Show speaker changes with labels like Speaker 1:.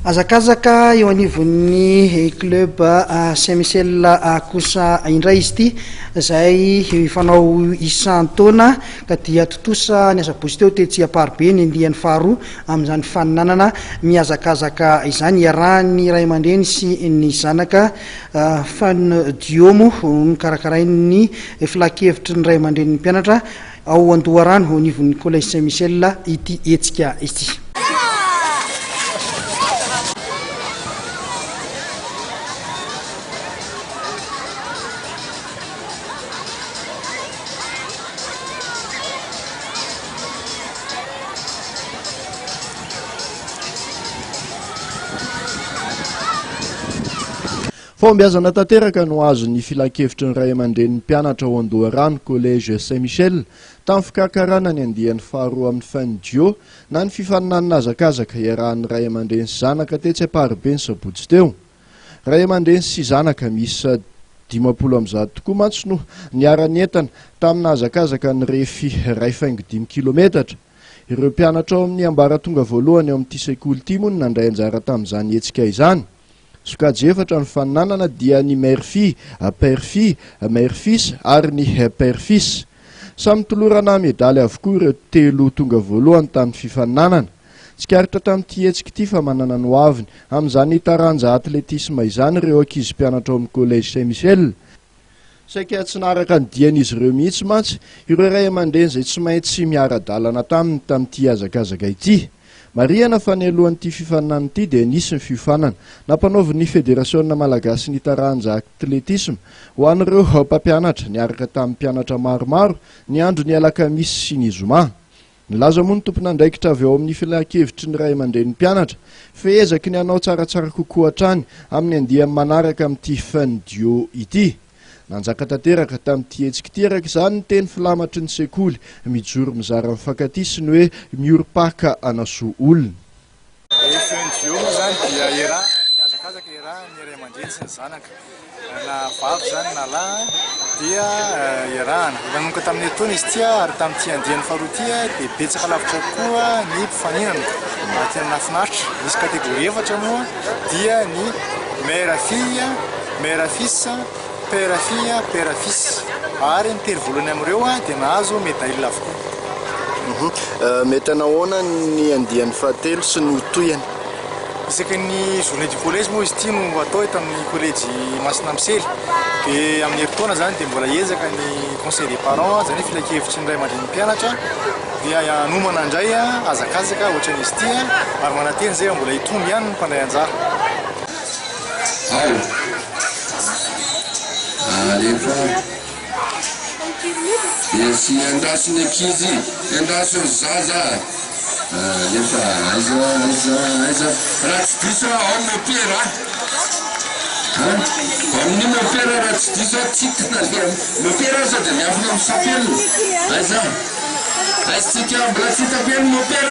Speaker 1: azakazaka eo anivon'ny club Saint-Michel kosa indray izy ity zay fanao isan-taona ka dia totosa ny asabotsy teo tetsy aparbe ny andian'ny faharoa amin'izany faninanana miazakazaka izany iarahany ray aman-dreny sy ny zanaka fan diomo nokarakarain'ny filakevitry ny ray aman-dren'ny mpianatra ao Andoharano ao anivon'ny collège Saint-Michel ity hetsika ity.
Speaker 2: Fombiazana tanteraka no azo ny filakevitry ny ray aman-dren'ny mpianatra ao Andoharano collège Saint-Michel tamin'ny fikarakarana ny andian'ny faharoa amin'ny Fandio na ny fifaninanana azakazaka iarahan'ny ray aman-dreny sy zanaka tetsy aparbe ny sabotsy teo. Ray aman-dreny sy zanaka misy 50 tokoa mantsy no niara-ny entana tamina azakazaka ny refy ray faingo 5 kilometatra. Ireo mpianatra ao amin'ny ambaratonga voalohany ao amin'ity sekoly ity moa no nandray anjara tamin'izany hetsika izany. Sokajy efatra ny faninanana dia ny mère-fille, père-fille, mère-fils ary ny père-fils. Samy tolorana medaly avokoa ireo telo tonga voalohany tamin'ny fifaninanana. Tsikaritra tamin'ity hetsika ity fa manana ny hoaviny amin'izany taranja atletisme izany ireo ankizy mpianatra ao amin'ny collège Saint-Michel. Saika tsy naraka ny dian'izy ireo mihitsy mantsy ireo ray aman-dreny izay tsy maintsy miara-dalana tamin'ity azakazaka ity. Mariana fa ny alohan'ity fifaninana ity dia nisy ny fiofanana nampanaovan'ny fédération malagasy ny taranja atletisme ho an'ireo mpampianatra niaraka tamin'ny mpianatra maromaro ny andro ny alakamisy sy ny zoma. Nilaza moa ny tompon'andraikitra avy ao amin'ny filakevitry ny ray aman-dren'ny mpianatra fehezaky ny hanao tsaratsara kokoa hatrany amin'ny andiany manaraka amin'ity Fandio ity. Nanjaka tanteraka tamin'ity hetsika ity araka izany ny teny filamatry ny sekoly mijoro mizara mifankatia sy ny hoe mioripaka anasoa olona.
Speaker 3: Fandio zany dia iarahany azakazaka iarahany ray aman-dreny sy ny zanaka na vavy zany na lahy dia iarahana. Nanomboka tamin'ny etoana izy ity ary tamin'ity andian'ny faharoa ity dia betsaka lavitra koa ny mpifaninana. Tena nahafinaritra. Misy kategoria efatra moa dia ny mère-fille, mère-fils, père-fille, père-fils. Ary ny telo volony amin'ireo dia nahazo médaille avokoa.
Speaker 2: Mety anahoana ny andian'ny fahatelo sy ny toyany?
Speaker 3: Isaky ny journée du collège moa izy ity no atao eto amin'ny collège Masina Misely. Dia amin'ny herintaona zany dia mbola ezaka ny conseil des parents zany filakevitry ny ray aman-dren'ny mpianatra dia hanomana indray azakazaka ohatran'izy ity ary mananteny zay mbola hitomby ihany ny mpandray anjara.
Speaker 4: Esse andaço nekizi, andaço zaza. Lefa, aiza. Ratidisa ao meu pera. Vamos no meu pera ratidisa tikna. Meu pera já tem a minha sapelo. Aiza. Aí se quer um braço tá vendo meu pera.